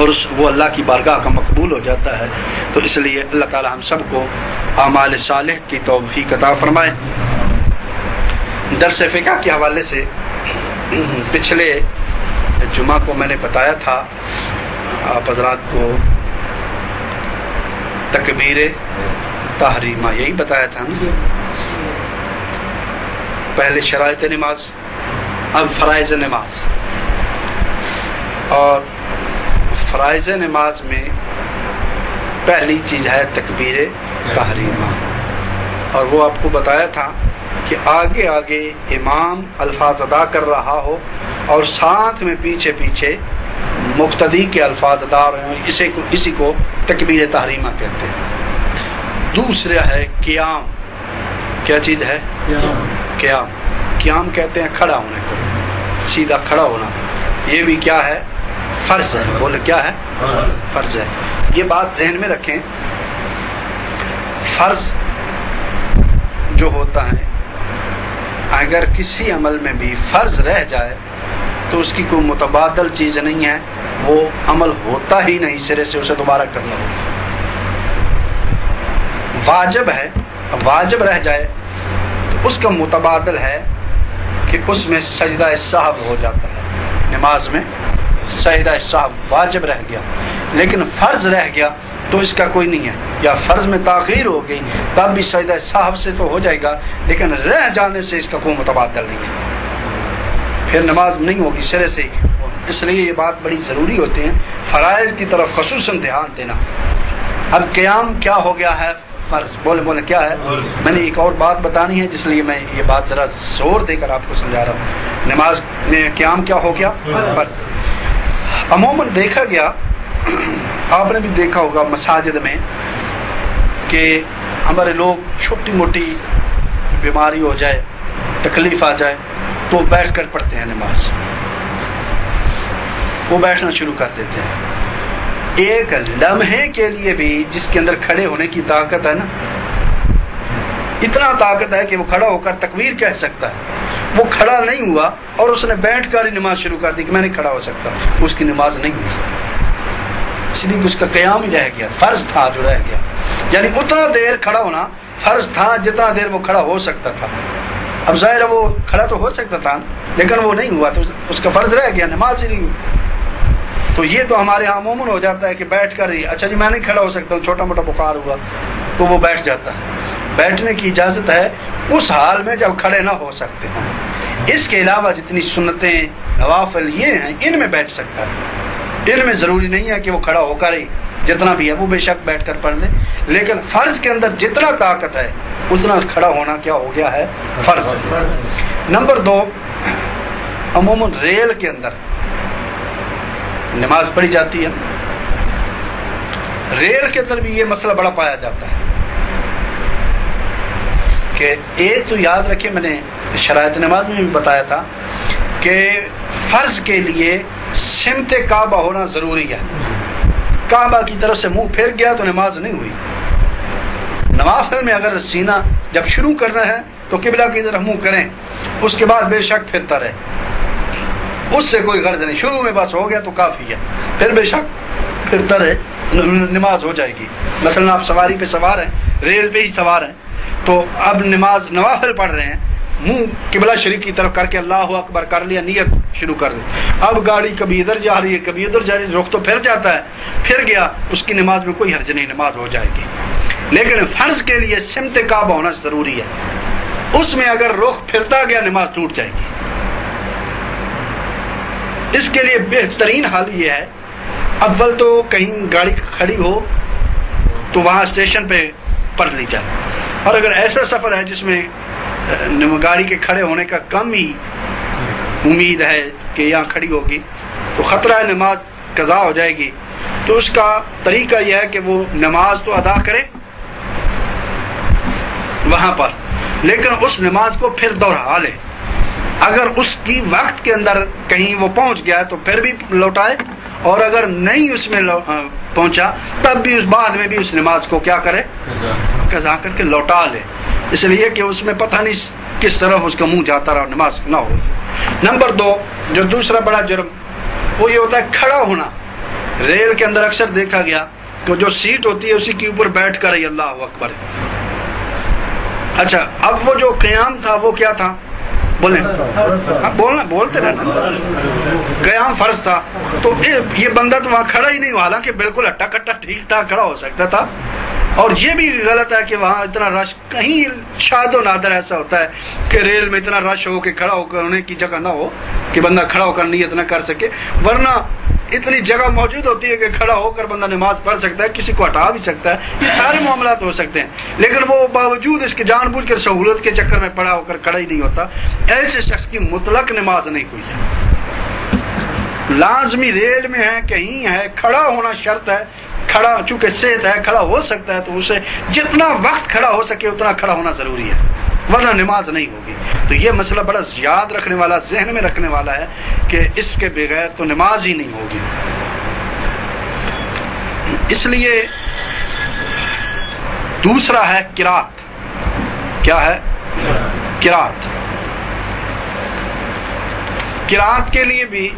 اور وہ اللہ کی بارگاہ کا مقبول ہو جاتا ہے. تو اس لیے اللہ تعالی ہم سب کو اعمال صالح کی توفیق عطا فرمائے. درس فقہ کے حوالے سے پچھلے جمعہ کو میں نے بتایا تھا آپ حضرات کو تکبیر تحریمہ، یہی بتایا تھا نا. پہلے شرائط نماز، اب فرائض نماز. اور فرائض نماز میں پہلی چیز ہے تکبیر تحریمہ، اور وہ آپ کو بتایا تھا کہ آگے آگے امام الفاظ ادا کر رہا ہو اور ساتھ میں پیچھے پیچھے مقتدی کے الفاظ ادا رہے ہوں، اسی کو تکبیر تحریمہ کہتے ہیں. دوسرا ہے قیام. کیا چیز ہے؟ قیام. قیام کہتے ہیں کھڑا ہونے کو، سیدھا کھڑا ہونا. یہ بھی کیا ہے؟ فرض ہے. بولے کیا ہے؟ فرض ہے. یہ بات ذہن میں رکھیں، فرض جو ہوتا ہے اگر کسی عمل میں بھی فرض رہ جائے تو اس کی کوئی متبادل چیز نہیں ہے، وہ عمل ہوتا ہی نہیں، سرے سے اسے دوبارہ کرنا ہوگا. واجب ہے، واجب رہ جائے تو اس کا متبادل ہے کہ اس میں سجدہ سہو ہو جاتا ہے. نماز میں سجدہ سہو واجب رہ گیا، لیکن فرض رہ گیا تو اس کا کوئی نہیں ہے. یا فرض میں تاخیر ہو گئی تب بھی سجدہ سہو سے تو ہو جائے گا، لیکن رہ جانے سے اس کا کوئی متبادل نہیں ہے، پھر نماز نہیں ہوگی سرے سے. اس لیے یہ بات بڑی ضروری ہوتی ہے، فرائض کی طرف خصوصاً دھیان دینا. اب قیام کیا ہو گیا ہے؟ فرض. بولے کیا ہے؟ میں نے ایک اور بات بتانی ہے جس لیے میں یہ بات ذرا زور دے کر آپ کو سمجھا رہا ہوں. نماز میں قیام کیا ہو گیا؟ فرض. عموماً دیکھا گیا، آپ نے بھی دیکھا ہوگا مساجد میں کہ ہمارے لوگ چھوٹی موٹی بیماری ہو جائے، تکلیف آ جائے تو بیٹھ کر پڑھتے ہیں نماز. وہ بیٹھنا شروع کر دیتے ہیں. ایک لمحے کے لیے بھی جس کے اندر کھڑے ہونے کی طاقت ہے نا، اتنا طاقت ہے کہ وہ کھڑا ہو کر تکبیر کہہ سکتا ہے. وہ کھڑا نہیں ہوا اور اس نے بیٹھ کر ہی نماز شروع کر دی کہ میں نہیں کھڑا ہو سکتا، اس کی نماز نہیں ہوئی، اس لیے اس کا قیام ہی رہ گیا. فرض تھا جو رہ گیا، یعنی اتنا دیر کھڑا ہونا فرض تھا جتنا دیر وہ کھڑا ہو سکتا تھا. اب ظاہر ہے وہ کھڑا تو ہو سکتا تھا لیکن وہ نہیں ہوا تو اس کا فرض رہ گیا، نماز ہی نہیں ہوئی. تو یہ تو ہمارے یہاں عموماً ہو جاتا ہے کہ بیٹھ کر ہی اچھا جی میں نہیں کھڑا ہو سکتا ہوں، چھوٹا موٹا بخار ہوا تو وہ بیٹھ جاتا ہے. بیٹھنے کی اجازت ہے اس حال میں جب کھڑے نہ ہو سکتے ہوں. اس کے علاوہ جتنی سنتیں نوافل یہ ہیں ان میں بیٹھ سکتا ہے. ان میں ضروری نہیں ہے کہ وہ کھڑا ہو کر ہی، جتنا بھی ہے وہ بے شک بیٹھ کر پڑھ لے، لیکن فرض کے اندر جتنا طاقت ہے اتنا کھڑا ہونا کیا ہو گیا ہے؟ فرض ہے. نمبر 2، عموماً ریل کے اندر نماز پڑھی جاتی ہے. ریل کے اندر بھی یہ مسئلہ بڑا پایا جاتا ہے کہ ایک تو یاد رکھیں، میں نے شرائط نماز میں بھی بتایا تھا کہ فرض کے لیے سمت کعبہ ہونا ضروری ہے. کعبہ کی طرف سے منہ پھیر گیا تو نماز نہیں ہوئی. نوافل میں اگر سینہ جب شروع کرنا ہے تو قبلہ کی طرف منہ کریں، اس کے بعد بے شک پھرتا رہے، اس سے کوئی غرض نہیں. شروع میں بس ہو گیا تو کافی ہے، پھر بے شک پھرتا رہے، نماز ہو جائے گی. مثلا آپ سواری پہ سوار ہیں، ریل پہ ہی سوار ہیں، تو اب نماز نوافل پڑھ رہے ہیں، منہ قبلہ شریف کی طرف کر کے اللہ اکبر کر لیا، نیت شروع کر دی. اب گاڑی کبھی ادھر جا رہی ہے کبھی ادھر جا رہی ہے، رخ تو پھر جاتا ہے، پھر گیا، اس کی نماز میں کوئی حرج نہیں، نماز ہو جائے گی. لیکن فرض کے لیے سمت کعبہ ہونا ضروری ہے. اس میں اگر رخ پھرتا گیا نماز ٹوٹ جائے گی. اس کے لیے بہترین حل یہ ہے، اول تو کہیں گاڑی کھڑی ہو تو وہاں اسٹیشن پہ پڑھ لی جائے. اور اگر ایسا سفر ہے جس میں گاڑی کے کھڑے ہونے کا کم ہی امید ہے کہ یہاں کھڑی ہوگی تو خطرہ ہے نماز قضا ہو جائے گی، تو اس کا طریقہ یہ ہے کہ وہ نماز تو ادا کرے وہاں پر، لیکن اس نماز کو پھر دوہرا لے. اگر اس کی وقت کے اندر کہیں وہ پہنچ گیا تو پھر بھی لوٹائے، اور اگر نہیں اس میں پہنچا تب بھی اس بعد میں بھی اس نماز کو کیا کرے؟ قضا کر کے لوٹا لے. اس لیے کہ اس میں پتہ نہیں کس طرف اس کا منہ جاتا رہا، نماز نہ ہو. نمبر 2، جو دوسرا بڑا جرم وہ یہ ہوتا ہے کھڑا ہونا. ریل کے اندر اکثر دیکھا گیا کہ جو سیٹ ہوتی ہے اسی کے اوپر بیٹھ کر ہی اللہ اکبر. اچھا اب وہ جو قیام تھا وہ کیا تھا؟ بولیں بولنا بولتے رہنا. قیام فرض تھا تو یہ بندہ تو وہاں کھڑا ہی نہیں ہوا، حالانکہ بالکل ہٹا کٹا ٹھیک تھا، کھڑا ہو سکتا تھا. اور یہ بھی غلط ہے کہ وہاں اتنا رش، کہیں شاید و نادر ایسا ہوتا ہے کہ ریل میں اتنا رش ہو کہ کھڑا ہو کر ہونے کی جگہ نہ ہو کہ بندہ کھڑا ہو کر نیت نہ کر سکے، ورنہ اتنی جگہ موجود ہوتی ہے کہ کھڑا ہو کر بندہ نماز پڑھ سکتا ہے، کسی کو ہٹا بھی سکتا ہے، یہ سارے معاملات ہو سکتے ہیں. لیکن وہ باوجود اس کے جان بوجھ کر سہولت کے چکر میں پڑا ہو کر کھڑا ہی نہیں ہوتا. ایسے شخص کی مطلق نماز نہیں ہوئی ہے. لازمی ریل میں ہے، کہیں ہے، کھڑا ہونا شرط ہے. کھڑا چونکہ صحت ہے، کھڑا ہو سکتا ہے تو اسے جتنا وقت کھڑا ہو سکے اتنا کھڑا ہونا ضروری ہے، ورنہ نماز نہیں ہوگی. تو یہ مسئلہ بڑا یاد رکھنے والا، ذہن میں رکھنے والا ہے کہ اس کے بغیر تو نماز ہی نہیں ہوگی. اس لیے دوسرا ہے قرات. کیا ہے؟ قرات. قرات کے لیے بھی